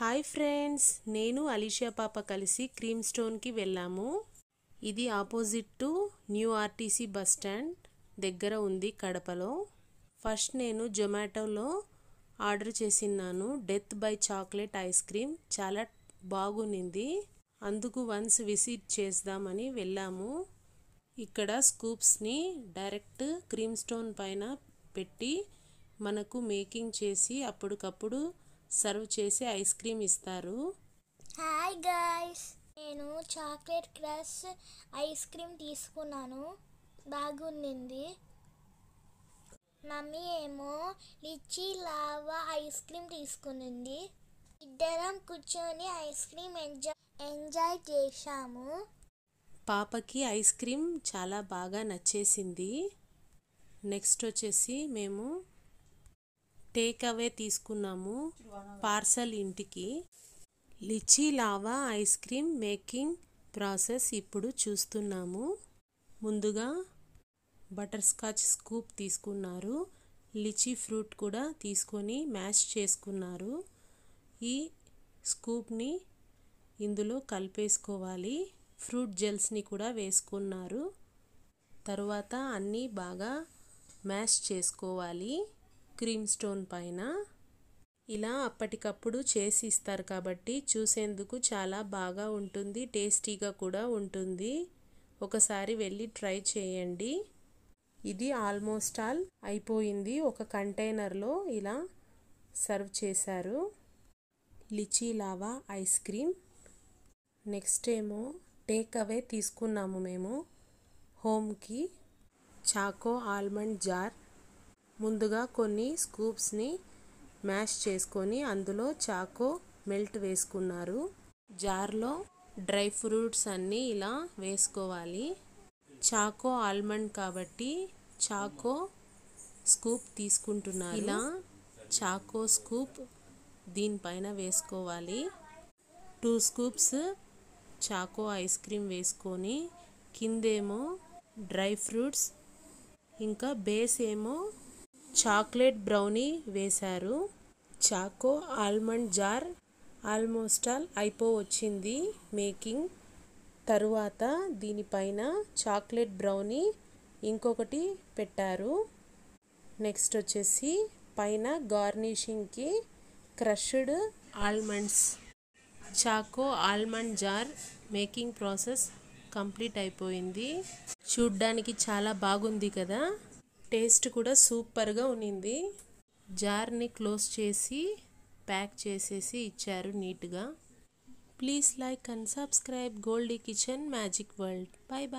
Hi friends, నేను Alicia పాప కలిసి క్రీమ్ స్టోన్కి వెళ్ళాము. ఇది opposite to new RTC bus stand దగ్గర ఉంది కడపలో. ఫస్ట్ నేను జొమాటోలో ఆర్డర్ చేసినాను death by chocolate ice cream. చాలా బాగుంది. అందుకు వన్స్ విజిట్ చేద్దామని వెళ్ళాము. ఇక్కడ స్కూప్స్ని డైరెక్ట్ క్రీమ్ స్టోన్ పైన పెట్టి మనకు మేకింగ్ చేసి అప్పటికప్పుడు సర్వ్ చేసి ఐస్ క్రీమ్ ఇస్తారు. హాయ్ గైస్, నేను చాక్లెట్ క్రష్ ఐస్ క్రీమ్ తీసుకున్నాను. బాగుంది. మమ్మీ ఏమో లిచీ లావా ఐస్ క్రీమ్ తీసుకునింది. ఇద్దరం కూర్చొని ఐస్ క్రీమ్ ఎంజాయ్ చేశాము. పాపకి ఐస్ క్రీమ్ చాలా బాగా నచ్చేసింది. నెక్స్ట్ వచ్చేసి మేము టేక్ అవే తీసుకున్నాము పార్సల్ ఇంటికి. Lychee lava ice cream making process ఇప్పుడు చూస్తున్నాము. ముందుగా బటర్ స్కాచ్ స్కూప్ తీసుకున్నారు. లిచీ ఫ్రూట్ కూడా తీసుకొని మ్యాష్ చేసుకున్నారు. ఈ స్కూప్ని ఇందులో కలిపేసుకోవాలి. ఫ్రూట్ జెల్స్ని కూడా వేసుకున్నారు. తరువాత అన్నీ బాగా మ్యాష్ చేసుకోవాలి. క్రీమ్ స్టోన్ పైన ఇలా అప్పటికప్పుడు చేసి ఇస్తారు కాబట్టి చూసేందుకు చాలా బాగా ఉంటుంది. టేస్టీగా కూడా ఉంటుంది. ఒకసారి వెళ్ళి ట్రై చేయండి. ఇది ఆల్మోస్ట్ ఆల్ అయిపోయింది. ఒక కంటైనర్లో ఇలా సర్వ్ చేశారు lychee lava ice cream. Next ఏమో టేక్ అవే తీసుకున్నాము మేము హోమ్కి. Choco almond jar. ముందుగా కొన్ని స్కూప్స్ని మ్యాష్ చేసుకొని అందులో చాకో మెల్ట్ వేసుకున్నారు. జార్లో డ్రై ఫ్రూట్స్ అన్నీ ఇలా వేసుకోవాలి. చాకో ఆల్మండ్ కాబట్టి చాకో స్కూప్ తీసుకుంటున్నారు. ఇలా చాకో స్కూప్ దీనిపైన వేసుకోవాలి. 2 స్కూప్స్ చాకో ఐస్ క్రీమ్ వేసుకొని కిందేమో డ్రై ఫ్రూట్స్ ఇంకా బేస్ ఏమో చాక్లెట్ బ్రౌనీ వేశారు. Choco almond jar almost all అయిపోవచ్చింది మేకింగ్. తరువాత దీనిపైన చాక్లెట్ బ్రౌనీ ఇంకొకటి పెట్టారు. నెక్స్ట్ వచ్చేసి పైన గార్నిషింగ్కి crushed almonds. Choco almond jar making process complete అయిపోయింది. చూడ్డానికి చాలా బాగుంది కదా. టేస్ట్ కూడా సూపర్గా ఉన్నింది. జార్ని క్లోజ్ చేసి ప్యాక్ చేసేసి ఇచ్చారు నీట్గా. Please like and subscribe Goldie Kitchen Magic World. Bye bye.